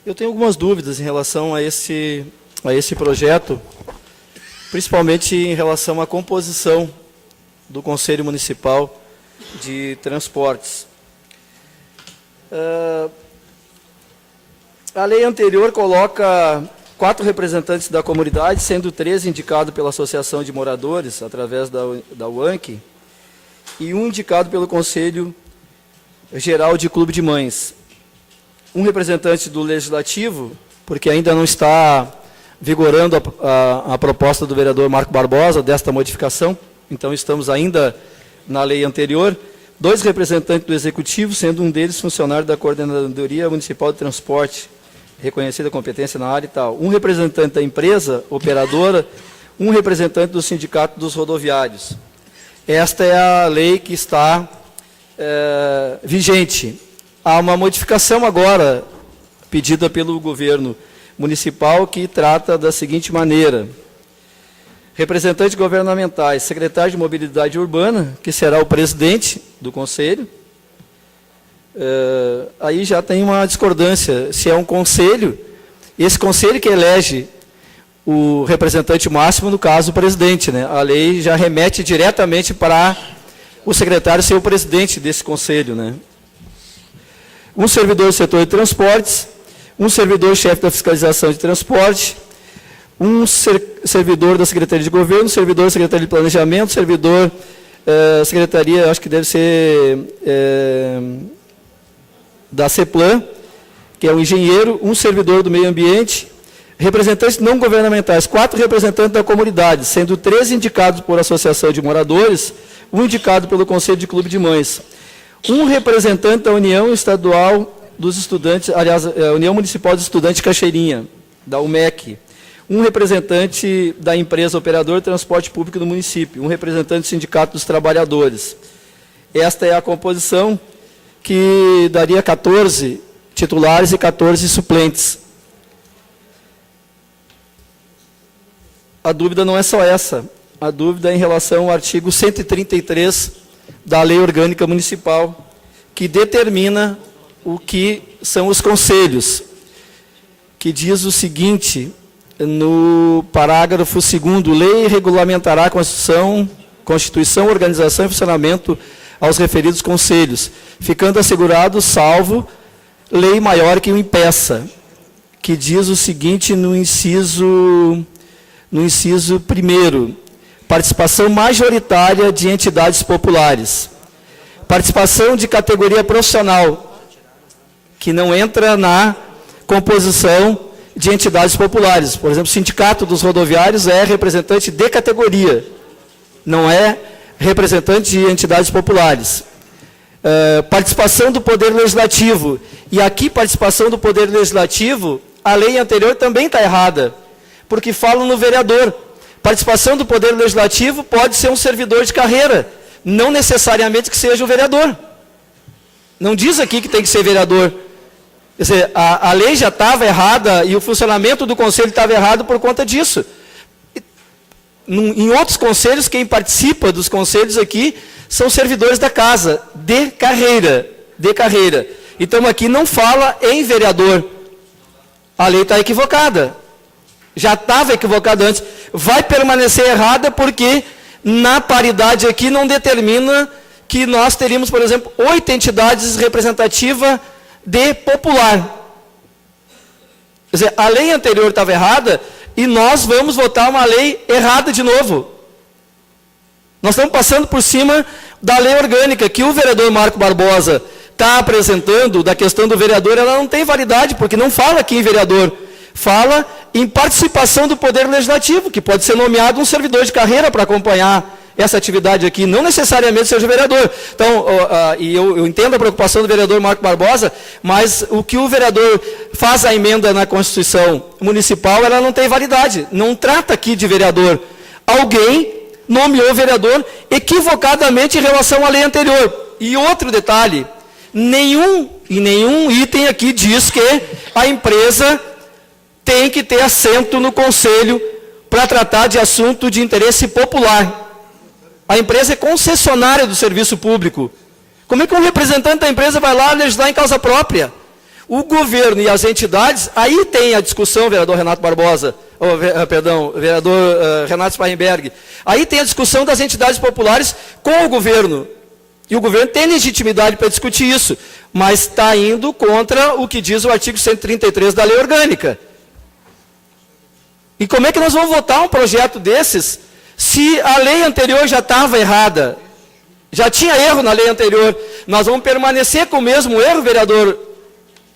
Eu tenho algumas dúvidas em relação a esse projeto, principalmente em relação à composição do Conselho Municipal de Transportes. A lei anterior coloca 4 representantes da comunidade, sendo 3 indicados pela Associação de Moradores, através da UANC, e 1 indicado pelo Conselho Geral de Clube de Mães. 1 representante do Legislativo, porque ainda não está vigorando a proposta do vereador Marco Barbosa desta modificação, então estamos ainda na lei anterior. 2 representantes do Executivo, sendo um deles funcionário da Coordenadoria Municipal de Transporte, reconhecida competência na área e tal. 1 representante da empresa operadora, 1 representante do Sindicato dos Rodoviários. Esta é a lei que está vigente. Há uma modificação agora, pedida pelo governo municipal, que trata da seguinte maneira: representantes governamentais, secretário de Mobilidade Urbana, que será o presidente do conselho. Aí já tem uma discordância, se é um conselho, esse conselho que elege o representante máximo, no caso, o presidente, né? A lei já remete diretamente para o secretário ser o presidente desse conselho, né? 1 servidor do setor de transportes, 1 servidor-chefe da fiscalização de transporte, 1 servidor da Secretaria de Governo, servidor da Secretaria de Planejamento, servidor secretaria, acho que deve ser da CEPLAN, que é um engenheiro, 1 servidor do meio ambiente, representantes não governamentais, 4 representantes da comunidade, sendo 3 indicados por associação de moradores, 1 indicado pelo Conselho de Clube de Mães. 1 representante da União Estadual dos Estudantes, aliás, União Municipal dos Estudantes de Cachoeirinha, da UMEC. 1 representante da empresa operadora de transporte público do município. 1 representante do Sindicato dos Trabalhadores. Esta é a composição que daria 14 titulares e 14 suplentes. A dúvida não é só essa. A dúvida é em relação ao artigo 133 da Lei Orgânica Municipal, que determina o que são os conselhos, que diz o seguinte, no parágrafo 2º, lei regulamentará a constituição, organização e funcionamento aos referidos conselhos, ficando assegurado, salvo lei maior que o impeça, que diz o seguinte no inciso 1º, participação majoritária de entidades populares, participação de categoria profissional, que não entra na composição de entidades populares. Por exemplo, o Sindicato dos Rodoviários é representante de categoria, não é representante de entidades populares. Participação do Poder Legislativo. E aqui, participação do Poder Legislativo, a lei anterior também está errada, porque fala no vereador. Participação do Poder Legislativo pode ser um servidor de carreira, não necessariamente que seja o vereador. Não diz aqui que tem que ser vereador. Quer dizer, a lei já estava errada e o funcionamento do conselho estava errado por conta disso. Em outros conselhos, quem participa dos conselhos aqui são servidores da casa, de carreira. Então, aqui não fala em vereador. A lei está equivocada. Já estava equivocada antes. Vai permanecer errada porque na paridade aqui não determina que nós teríamos, por exemplo, 8 entidades representativas de popular. Quer dizer, a lei anterior estava errada e nós vamos votar uma lei errada de novo. Nós estamos passando por cima da lei orgânica que o vereador Marco Barbosa está apresentando, da questão do vereador, ela não tem validade, porque não fala aqui em vereador, fala em participação do Poder Legislativo, que pode ser nomeado um servidor de carreira para acompanhar essa atividade aqui, não necessariamente seja vereador. Então, eu entendo a preocupação do vereador Marco Barbosa, mas o que o vereador faz a emenda na Constituição Municipal, ela não tem validade, não trata aqui de vereador. Alguém nomeou o vereador equivocadamente em relação à lei anterior. E outro detalhe, nenhum item aqui diz que a empresa tem que ter assento no conselho para tratar de assunto de interesse popular. A empresa é concessionária do serviço público. Como é que um representante da empresa vai lá legislar em causa própria? O governo e as entidades, aí tem a discussão, vereador Renato Barbosa, vereador Renato Sparrenberg, aí tem a discussão das entidades populares com o governo. E o governo tem legitimidade para discutir isso, mas está indo contra o que diz o artigo 133 da lei orgânica. E como é que nós vamos votar um projeto desses, se a lei anterior já estava errada? Já tinha erro na lei anterior. Nós vamos permanecer com o mesmo erro, vereador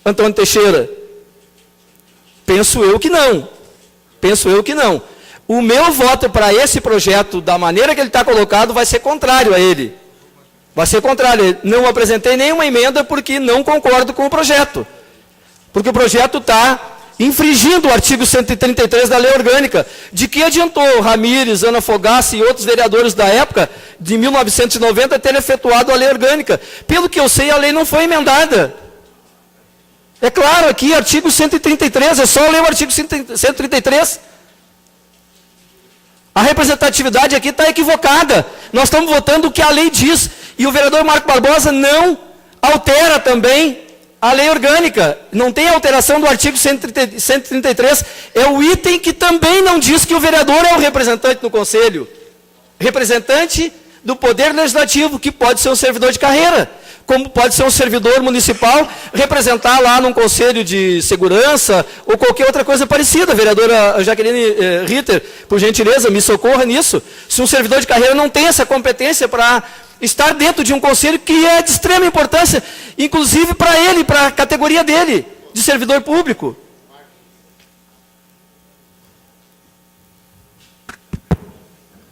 Antônio Teixeira? Penso eu que não. Penso eu que não. O meu voto para esse projeto, da maneira que ele está colocado, vai ser contrário a ele. Vai ser contrário. Não apresentei nenhuma emenda porque não concordo com o projeto. Porque o projeto está infringindo o artigo 133 da lei orgânica. De que adiantou Ramírez, Ana Fogassi e outros vereadores da época, de 1990, terem efetuado a lei orgânica? Pelo que eu sei, a lei não foi emendada. É claro, aqui, artigo 133, é só ler o artigo 133. A representatividade aqui está equivocada. Nós estamos votando o que a lei diz. E o vereador Marco Barbosa não altera também a lei orgânica. Não tem alteração do artigo 133. É o item que também não diz que o vereador é o representante no conselho. Representante do poder legislativo, que pode ser um servidor de carreira, como pode ser um servidor municipal, representar lá num conselho de segurança, ou qualquer outra coisa parecida. A vereadora Jaqueline Ritter, por gentileza, me socorra nisso. Se um servidor de carreira não tem essa competência para estar dentro de um conselho que é de extrema importância, inclusive para ele, para a categoria dele, de servidor público.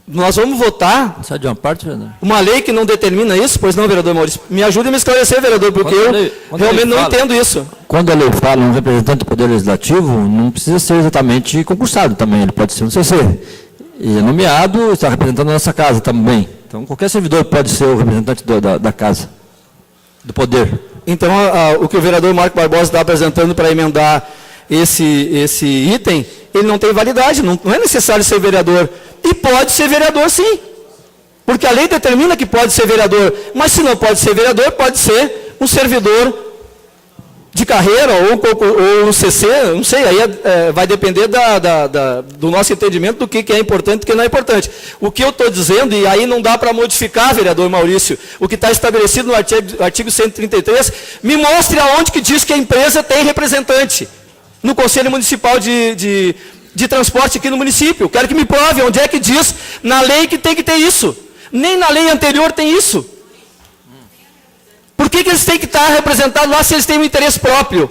Nós vamos votar sai de uma parte, uma lei que não determina isso, pois não, vereador Maurício? Me ajude a me esclarecer, vereador, porque eu realmente não entendo isso. Quando a lei fala um representante do Poder Legislativo, não precisa ser exatamente concursado também, ele pode ser um CC. E é nomeado, está representando a nossa casa também. Então, qualquer servidor pode ser o representante da casa, do poder. Então, o que o vereador Marco Barbosa está apresentando para emendar esse item, ele não tem validade, não é necessário ser vereador. E pode ser vereador, sim. Porque a lei determina que pode ser vereador. Mas se não pode ser vereador, pode ser um servidor de carreira ou um CC, não sei, aí vai depender do nosso entendimento do que é importante e o que não é importante. O que eu estou dizendo, e aí não dá para modificar, vereador Maurício, o que está estabelecido no artigo 133, me mostre aonde que diz que a empresa tem representante no Conselho Municipal de Transporte aqui no município. Quero que me prove onde é que diz na lei que tem que ter isso. Nem na lei anterior tem isso. Por que eles têm que estar representados lá se eles têm um interesse próprio?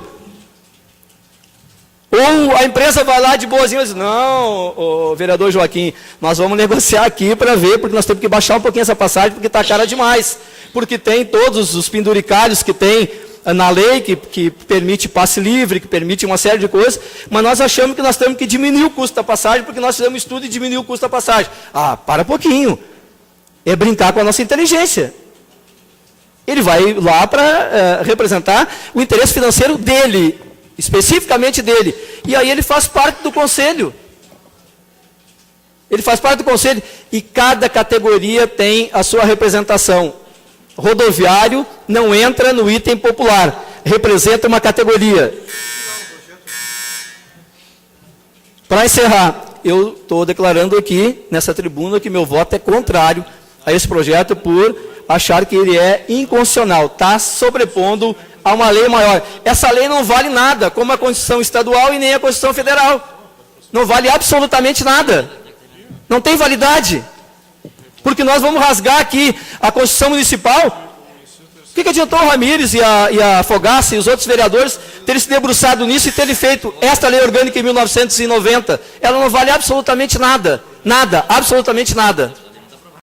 Ou a empresa vai lá de boazinha e diz, não, vereador Joaquim, nós vamos negociar aqui para ver, porque nós temos que baixar um pouquinho essa passagem, porque está cara demais. Porque tem todos os penduricalhos que tem na lei, que permite passe livre, que permite uma série de coisas, mas nós achamos que nós temos que diminuir o custo da passagem, porque nós fizemos estudo e diminuir o custo da passagem. Ah, para pouquinho. É brincar com a nossa inteligência. Ele vai lá para representar o interesse financeiro dele, especificamente dele. E aí ele faz parte do conselho. Ele faz parte do conselho e cada categoria tem a sua representação. Rodoviário não entra no item popular, representa uma categoria. Para encerrar, eu estou declarando aqui, nessa tribuna, que meu voto é contrário a esse projeto por achar que ele é inconstitucional, está sobrepondo a uma lei maior. Essa lei não vale nada, como a Constituição Estadual e nem a Constituição Federal. Não vale absolutamente nada. Não tem validade. Porque nós vamos rasgar aqui a Constituição Municipal. O que adiantou o Ramírez e a Fogassi e os outros vereadores terem se debruçado nisso e terem feito esta lei orgânica em 1990? Ela não vale absolutamente nada. Nada, absolutamente nada.